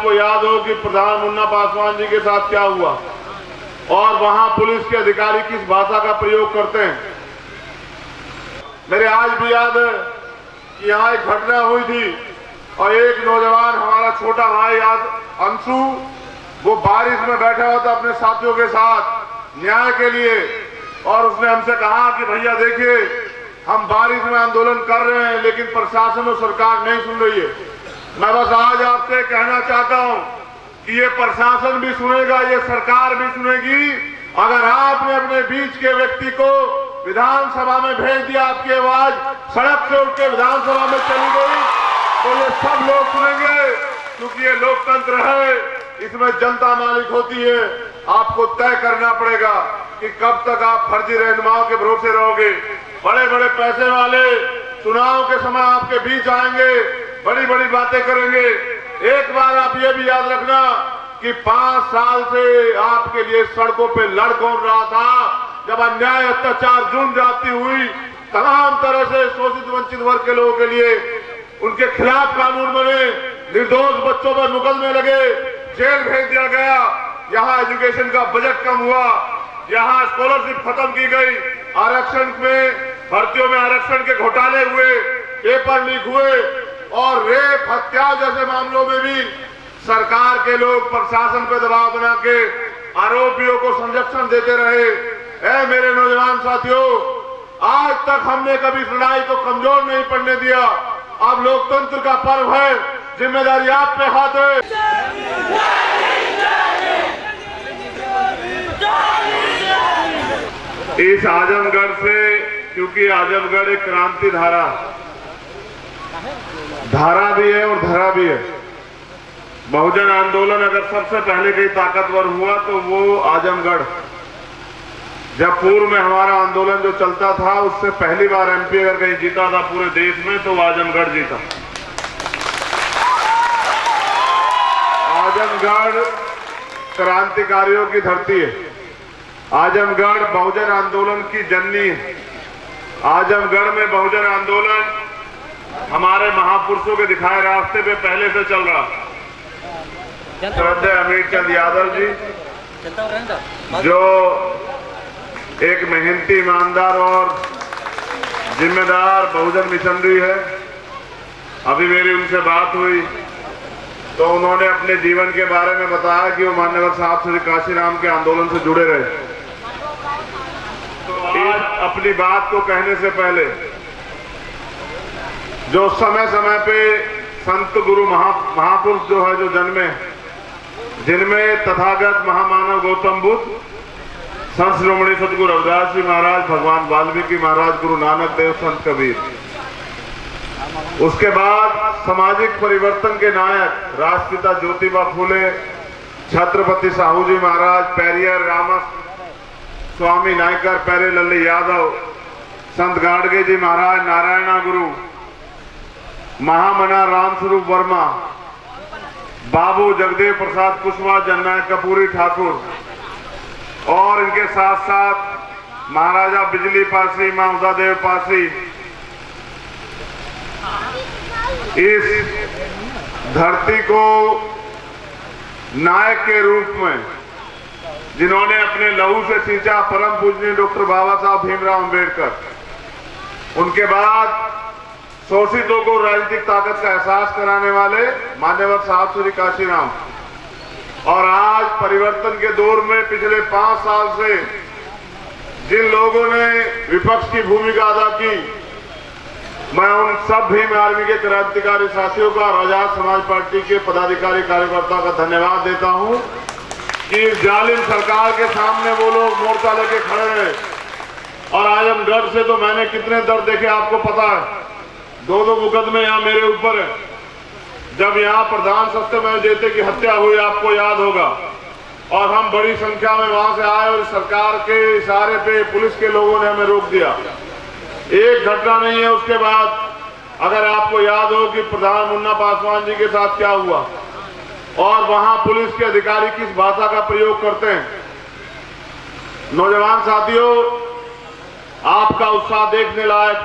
आपको याद हो कि प्रधान मुन्ना पासवान जी के साथ क्या हुआ और वहां पुलिस के अधिकारी किस भाषा का प्रयोग करते हैं। मेरे आज भी याद है कि यहाँ एक घटना हुई थी और एक नौजवान, हमारा छोटा भाई अंशु, वो बारिश में बैठा हुआ था अपने साथियों के साथ न्याय के लिए, और उसने हमसे कहा कि भैया देखिए, हम बारिश में आंदोलन कर रहे हैं लेकिन प्रशासन और सरकार नहीं सुन रही है। मैं बस आज आपसे कहना चाहता हूं कि ये प्रशासन भी सुनेगा, ये सरकार भी सुनेगी। अगर आपने अपने बीच के व्यक्ति को विधानसभा में भेज दिया, आपकी आवाज सड़क से उठ के विधानसभा में चली गई, तो ये सब लोग सुनेंगे, क्योंकि ये लोकतंत्र है, इसमें जनता मालिक होती है। आपको तय करना पड़ेगा कि कब तक आप फर्जी रहनुमाओं के भरोसे रहोगे। बड़े बड़े पैसे वाले चुनाव के समय आपके बीच आएंगे, बड़ी बड़ी बातें करेंगे। एक बार आप ये भी याद रखना कि 5 साल से आपके लिए सड़कों पे लड़ कौन रहा था, जब अन्याय, अत्याचार, जुल्म ज्यादती हुई, तमाम तरह से शोषित वंचित वर्ग के लोगों के लिए उनके खिलाफ कानून बने, निर्दोष बच्चों पर मुकदमे लगे, जेल भेज दिया गया, यहाँ एजुकेशन का बजट कम हुआ, यहाँ स्कॉलरशिप खत्म की गई, आरक्षण में, भर्तियों में आरक्षण के घोटाले हुए, पेपर लीक हुए, और रेप, हत्या जैसे मामलों में भी सरकार के लोग प्रशासन पर दबाव बना के आरोपियों को संरक्षण देते रहे। ऐ मेरे नौजवान साथियों, आज तक हमने कभी इस लड़ाई को कमजोर नहीं पड़ने दिया। अब लोकतंत्र का पर्व है, जिम्मेदारी आप पे हाथ है। इस आजमगढ़ से, क्योंकि आजमगढ़ एक क्रांति धारा भी है और धरा भी है। बहुजन आंदोलन अगर सबसे पहले कहीं ताकतवर हुआ तो वो आजमगढ़, जब पूर्व में हमारा आंदोलन जो चलता था, उससे पहली बार एमपी अगर कहीं जीता था पूरे देश में तो आजमगढ़ जीता। आजमगढ़ क्रांतिकारियों की धरती है, आजमगढ़ बहुजन आंदोलन की जननी है। आजमगढ़ में बहुजन आंदोलन हमारे महापुरुषों के दिखाए रास्ते पे पहले से चल रहा। श्रद्धेय अमित चंद यादव जी, जो एक मेहनती, ईमानदार और जिम्मेदार बहुजन मिशनरी है, अभी मेरी उनसे बात हुई तो उन्होंने अपने जीवन के बारे में बताया कि वो मान्यवर साहब श्री काशीराम के आंदोलन से जुड़े रहे। तो आज अपनी बात को कहने से पहले, जो समय समय पे संत गुरु महापुरुष जो है, जो जन्मे, जिनमें तथागत महामानव गौतम बुद्ध, संत शिरोमणि सतगुरु रविदास जी महाराज, भगवान वाल्मीकि महाराज, गुरु नानक देव, संत कबीर, उसके बाद सामाजिक परिवर्तन के नायक राष्ट्रपिता ज्योतिबा फूले, छत्रपति साहू जी महाराज, पेरियर रामा स्वामी नायकर, पेरे लल्ली यादव, संत गाडगे जी महाराज, नारायणा गुरु, महामना रामस्वरूप वर्मा, बाबू जगदेव प्रसाद कुशवाहा, जननायक कपूरी ठाकुर, और इनके साथ साथ महाराजा बिजली पासी, मां उदादेव पासी, इस धरती को नायक के रूप में जिन्होंने अपने लहू से सींचा, परम पूजनीय डॉक्टर बाबा साहब भीमराव अंबेडकर, उनके बाद शोषितों को राजनीतिक ताकत का एहसास कराने वाले मान्यवर साहब श्री काशीराम, और आज परिवर्तन के दौर में पिछले 5 साल से जिन लोगों ने विपक्ष की भूमिका अदा की, मैं उन सब भीम आर्मी के क्रांतिकारी साथियों का और आजाद समाज पार्टी के पदाधिकारी कार्यकर्ताओं का धन्यवाद देता हूं कि जालिम सरकार के सामने वो लोग मोर्चा लेके खड़े हैं। और आजमगढ़ से तो मैंने कितने दर्द देखे, आपको पता है। 2 मुकदमे यहाँ मेरे ऊपर है। जब यहाँ प्रधान सत्यमेव जयते की हत्या हुई, आपको याद होगा, और हम बड़ी संख्या में वहां से आए और सरकार के इशारे पे पुलिस के लोगों ने हमें रोक दिया। एक घटना नहीं है उसके बाद। अगर आपको याद हो कि प्रधान मुन्ना पासवान जी के साथ क्या हुआ और वहां पुलिस के अधिकारी किस भाषा का प्रयोग करते हैं। नौजवान साथियों, आपका उत्साह देखने लायक,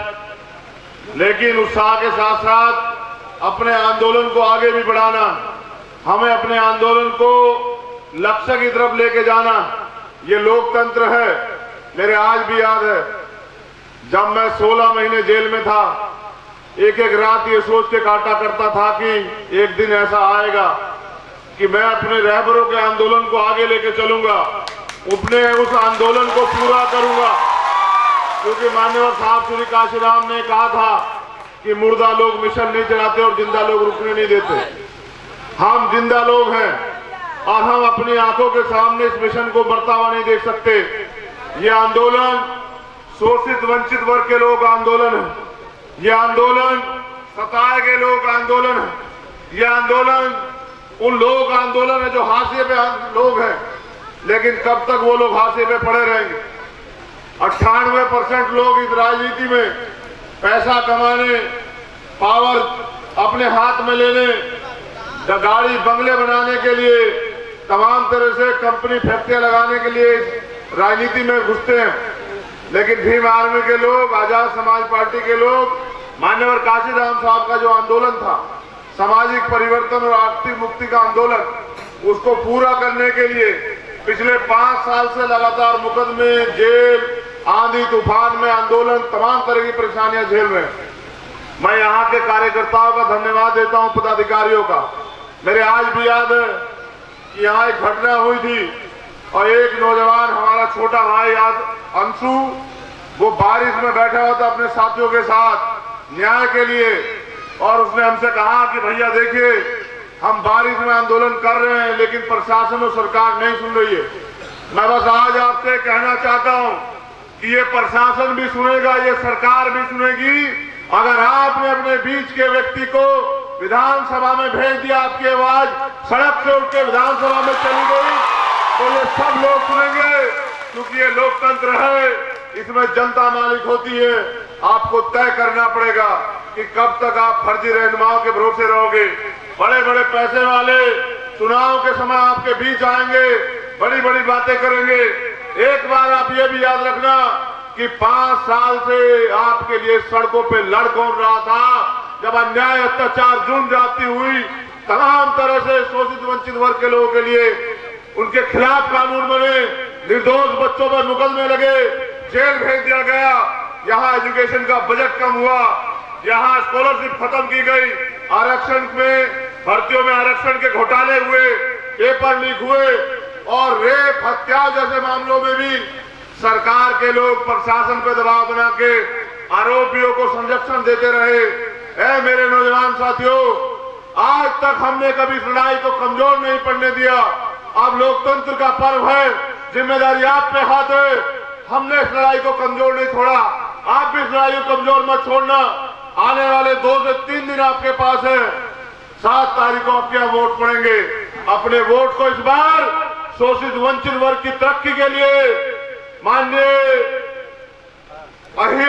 लेकिन उत्साह के साथ साथ अपने आंदोलन को आगे भी बढ़ाना, हमें अपने आंदोलन को लक्ष्य की तरफ लेके जाना, ये लोकतंत्र है। मेरे आज भी याद है जब मैं 16 महीने जेल में था, एक एक रात ये सोच के काटा करता था कि एक दिन ऐसा आएगा कि मैं अपने रहबरों के आंदोलन को आगे लेके चलूंगा, अपने उस आंदोलन को पूरा करूंगा। क्योंकि मान्यवर साहब श्री काशीराम ने कहा था कि मुर्दा लोग मिशन नहीं चलाते और जिंदा लोग रुकने नहीं देते। हम जिंदा लोग हैं और हम अपनी आंखों के सामने इस मिशन को बढ़ता हुआ नहीं देख सकते। ये आंदोलन शोषित वंचित वर्ग के लोग आंदोलन है, ये आंदोलन सताए गए लोग आंदोलन है, ये आंदोलन उन लोग आंदोलन है जो हाशिए पे लोग हैं। लेकिन कब तक वो लोग हाशिए पे पड़े रहेंगे? 98% लोग इस राजनीति में पैसा कमाने, पावर अपने हाथ में लेने, गाड़ी बंगले बनाने के लिए, तमाम तरह से कंपनी फैक्ट्रियां लगाने के लिए राजनीति में घुसते हैं। लेकिन भीम आर्मी के लोग, आजाद समाज पार्टी के लोग, मान्यवर काशीराम साहब का जो आंदोलन था, सामाजिक परिवर्तन और आर्थिक मुक्ति का आंदोलन, उसको पूरा करने के लिए पिछले 5 साल से लगातार मुकदमे, जेल, आंधी तूफान में आंदोलन, तमाम तरह की परेशानियां झेल रहे हैं। मैं यहाँ के कार्यकर्ताओं का धन्यवाद देता हूँ, पदाधिकारियों का। मेरे आज भी याद है कि यहाँ एक घटना हुई थी और एक नौजवान, हमारा छोटा भाई अंशु, वो बारिश में बैठा हुआ था अपने साथियों के साथ न्याय के लिए, और उसने हमसे कहा कि भैया देखिए, हम बारिश में आंदोलन कर रहे हैं लेकिन प्रशासन और सरकार नहीं सुन रही है। मैं बस आज आपसे कहना चाहता हूं कि ये प्रशासन भी सुनेगा, ये सरकार भी सुनेगी। अगर आपने अपने बीच के व्यक्ति को विधानसभा में भेज दिया, आपकी आवाज सड़क से उठ के विधानसभा में चली गई, तो ये सब लोग सुनेंगे। क्योंकि ये लोकतंत्र है, इसमें जनता मालिक होती है। आपको तय करना पड़ेगा कि कब तक आप फर्जी रहनुमाओं के भरोसे रहोगे। बड़े बड़े पैसे वाले चुनाव के समय आपके बीच आएंगे, बड़ी बड़ी बातें करेंगे। एक बार आप ये भी याद रखना कि 5 साल से आपके लिए सड़कों पे लड़ कौन रहा था, जब अन्याय, अत्याचार, जुर्म ज्यादती हुई, तमाम तरह से शोषित वंचित वर्ग के लोगों के लिए उनके खिलाफ कानून बने, निर्दोष बच्चों पर मुकदमे लगे, जेल भेज दिया गया, यहाँ एजुकेशन का बजट कम हुआ, यहाँ स्कॉलरशिप खत्म की गई, आरक्षण में, भर्तियों में आरक्षण के घोटाले हुए, पेपर लीक हुए, और रेप, हत्या जैसे मामलों में भी सरकार के लोग प्रशासन पर दबाव बना के आरोपियों को संरक्षण देते रहे। ऐ मेरे नौजवान साथियों, आज तक हमने कभी इस लड़ाई को कमजोर नहीं पड़ने दिया। अब लोकतंत्र का पर्व है, जिम्मेदारी आप पे हाथ है। हमने इस लड़ाई को कमजोर नहीं छोड़ा, आप भी इस लड़ाई को कमजोर मत छोड़ना। आने वाले 2 से 3 दिन आपके पास है। 7 तारीख को आपके यहाँ वोट पड़ेंगे। अपने वोट को इस बार शोषित वंचित वर्ग की तरक्की के लिए माननीय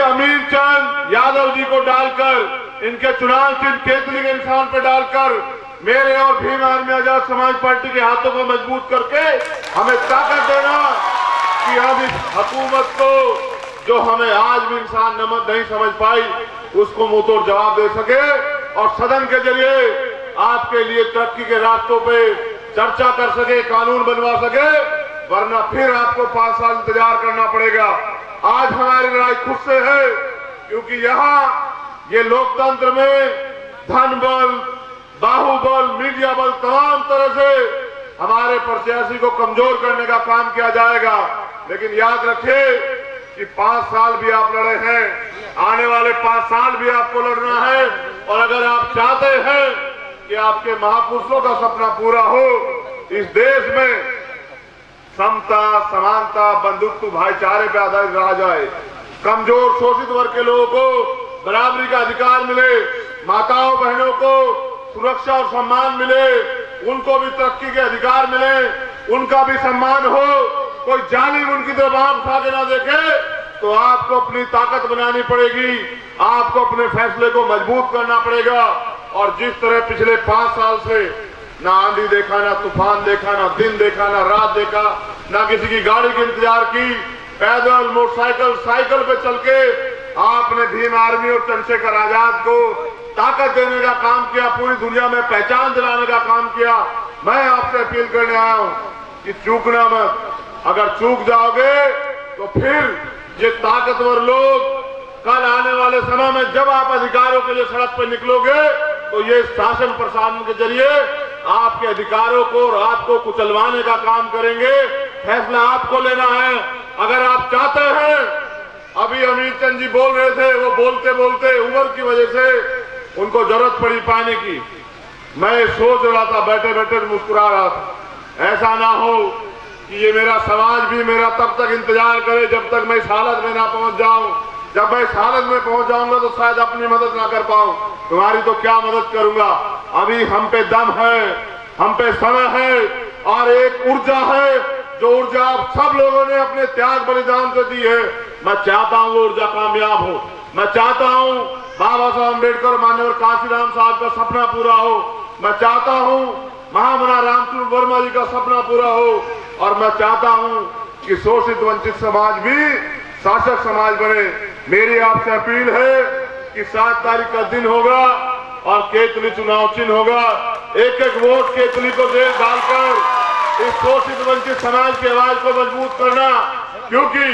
अमीर चंद यादव जी को डालकर, इनके चुनाव चिन्ह केतली के निशान पर डालकर, मेरे और भीम आर्मी आजाद समाज पार्टी के हाथों को मजबूत करके हमें ताकत देना कि हम इस हुकूमत को, जो हमें आज भी इंसान नमक नहीं समझ पाई, उसको मुंह तोड़ जवाब दे सके और सदन के जरिए आपके लिए तरक्की के रास्तों पे चर्चा कर सके, कानून बनवा सके। वरना फिर आपको 5 साल इंतजार करना पड़ेगा। आज हमारी लड़ाई खुद से है, क्योंकि यहाँ ये लोकतंत्र में धन बल, बाहुबल, मीडिया बल, तमाम तरह से हमारे प्रत्याशी को कमजोर करने का काम किया जाएगा। लेकिन याद रखिए कि 5 साल भी आप लड़े हैं, आने वाले 5 साल भी आपको लड़ना है। और अगर आप चाहते हैं कि आपके महापुरुषों का सपना पूरा हो, इस देश में समता, समानता, बंधुत्व, भाईचारे पर आधारित रहा जाए, कमजोर शोषित वर्ग के लोगों को बराबरी का अधिकार मिले, माताओं बहनों को सुरक्षा और सम्मान मिले, उनको भी तरक्की के अधिकार मिले, उनका भी सम्मान हो, कोई जालिम उनकी तरफ आंख उठा के ना देखे, तो आपको अपनी ताकत बनानी पड़ेगी, आपको अपने फैसले को मजबूत करना पड़ेगा। और जिस तरह पिछले 5 साल से ना आंधी देखा, ना तूफान देखा, ना दिन देखा, ना रात देखा, ना किसी की गाड़ी की इंतजार की, पैदल, मोटरसाइकिल, साइकिल पे चल के आपने भीम आर्मी और चंद्रशेखर आजाद को ताकत देने का काम किया, पूरी दुनिया में पहचान दिलाने का काम किया। मैं आपसे अपील करने आया हूं कि चूकना मत। अगर चूक जाओगे तो फिर ये ताकतवर लोग कल आने वाले समय में जब आप अधिकारों के लिए सड़क पर निकलोगे तो ये शासन प्रशासन के जरिए आपके अधिकारों को और आपको कुचलवाने का काम करेंगे। फैसला आपको लेना है। अगर आप चाहते हैं, अभी अमित चंद जी बोल रहे थे, वो बोलते बोलते उम्र की वजह से उनको जरूरत पड़ी पानी की। मैं सोच रहा था, बैठे बैठे मुस्कुरा रहा था, ऐसा ना हो कि ये मेरा समाज भी मेरा तब तक इंतजार करे जब तक मैं इस हालत में ना पहुंच जाऊं। जब मैं इस हालत में पहुंच जाऊंगा तो शायद अपनी मदद ना कर पाऊं, तुम्हारी तो क्या मदद करूंगा। अभी हम पे दम है, हम पे समय है और एक ऊर्जा है, जो ऊर्जा आप सब लोगों ने अपने त्याग बलिदान से दी है। मैं चाहता हूं वो ऊर्जा कामयाब हो। मैं चाहता हूं बाबा साहब अम्बेडकर, मान्यवर कांशीराम साहब का सपना पूरा हो। मैं चाहता हूं महामना रामचंद्र वर्मा जी का सपना पूरा हो। और मैं चाहता हूं कि शोषित वंचित समाज भी शासक समाज बने। मेरी आपसे अपील है कि 7 तारीख का दिन होगा और केतली चुनाव चिन्ह होगा। एक एक वोट केतली को दे डालकर इस शोषित वंचित समाज की आवाज को मजबूत करना। क्योंकि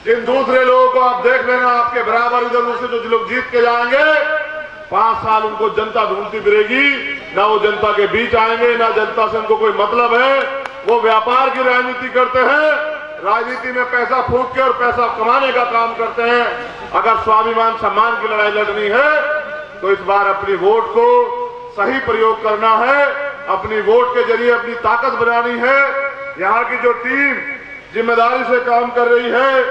जिन दूसरे लोगों को आप देख लेना, आपके बराबर इधर से जो लोग जीत के जाएंगे, 5 साल उनको जनता ढूंढती फिरेगी, ना वो जनता के बीच आएंगे, ना जनता से उनको कोई मतलब है। वो व्यापार की राजनीति करते हैं, राजनीति में पैसा फूंक के और पैसा कमाने का काम करते हैं। अगर स्वाभिमान सम्मान की लड़ाई लड़नी है तो इस बार अपनी वोट को सही प्रयोग करना है, अपनी वोट के जरिए अपनी ताकत बनानी है। यहाँ की जो टीम जिम्मेदारी से काम कर रही है,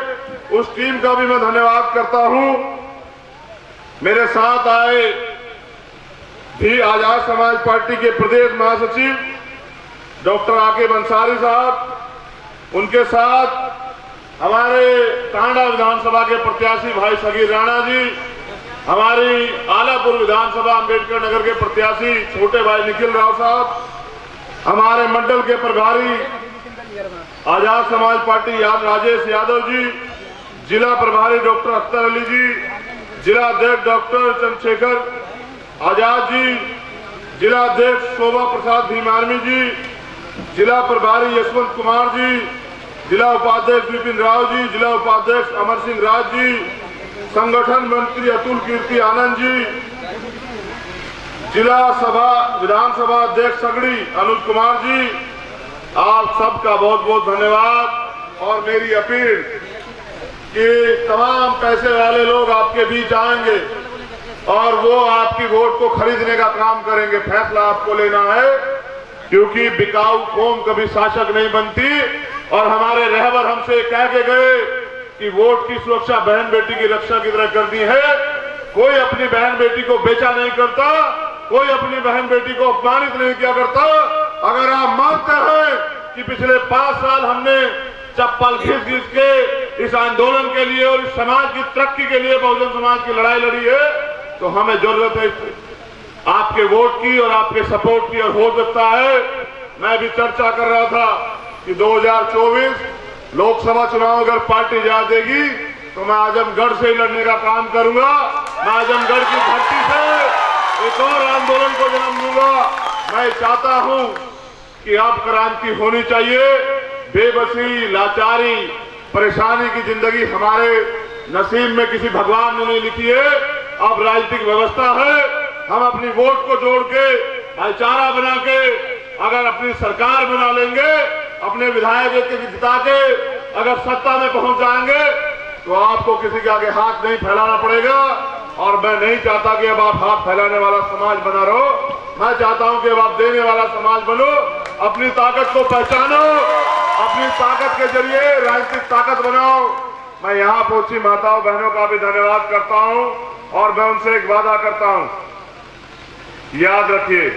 उस टीम का भी मैं धन्यवाद करता हूं। मेरे साथ आए भी आजाद समाज पार्टी के प्रदेश महासचिव डॉक्टर आके अंसारी साहब, उनके साथ हमारे टांडा विधानसभा के प्रत्याशी भाई सगीर राणा जी, हमारी आलापुर विधानसभा अम्बेडकर नगर के प्रत्याशी छोटे भाई निखिल राव साहब, हमारे मंडल के प्रभारी आजाद समाज पार्टी राजेश यादव जी, जिला प्रभारी डॉक्टर अख्तर अली जी, जिला अध्यक्ष डॉक्टर चंद्रशेखर आजाद जी, जिला अध्यक्ष शोभा प्रसाद भीमार्मी जी, जिला प्रभारी यशवंत कुमार जी, जिला उपाध्यक्ष विपिन राव जी, जिला उपाध्यक्ष अमर सिंह राज जी, संगठन मंत्री अतुल कीर्ति आनंद जी, जिला सभा विधानसभा अध्यक्ष सगड़ी अनुज कुमार जी, आप सबका बहुत बहुत धन्यवाद। और मेरी अपील कि तमाम पैसे वाले लोग आपके बीच आएंगे और वो आपकी वोट को खरीदने का काम करेंगे। फैसला आपको लेना है, क्योंकि बिकाऊ कौम कभी शासक नहीं बनती। और हमारे रहबर हमसे कह के गए कि वोट की सुरक्षा बहन बेटी की रक्षा की तरह करनी है। कोई अपनी बहन बेटी को बेचा नहीं करता, कोई अपनी बहन बेटी को अपमानित नहीं किया करता। अगर आप मानते हैं कि पिछले 5 साल हमने चप्पल घिस घिस के इस आंदोलन के लिए और इस समाज की तरक्की के लिए बहुजन समाज की लड़ाई लड़ी है, तो हमें जरूरत है आपके वोट की और आपके सपोर्ट की। और हो सकता है, मैं भी चर्चा कर रहा था कि 2024 लोकसभा चुनाव अगर पार्टी जा देगी तो मैं आजमगढ़ से ही लड़ने का काम करूंगा। मैं आजमगढ़ की धरती से एक और आंदोलन को जन्म दूंगा। मैं चाहता हूं कि अब क्रांति होनी चाहिए। बेबसी, लाचारी, परेशानी की जिंदगी हमारे नसीब में किसी भगवान ने नहीं लिखी है। अब राजनीतिक व्यवस्था है, हम अपनी वोट को जोड़ के भाईचारा बना के अगर अपनी सरकार बना लेंगे, अपने विधायक के जिता के अगर सत्ता में पहुंच जाएंगे, तो आपको किसी के आगे हाथ नहीं फैलाना पड़ेगा। और मैं नहीं चाहता कि अब आप हाथ फैलाने वाला समाज बना रहो। मैं चाहता हूं कि अब आप देने वाला समाज बनो। अपनी ताकत को पहचानो, अपनी ताकत के जरिए राजनीतिक ताकत बनाओ। मैं यहाँ पहुंची माताओं बहनों का भी धन्यवाद करता हूं और मैं उनसे एक वादा करता हूं, याद रखिए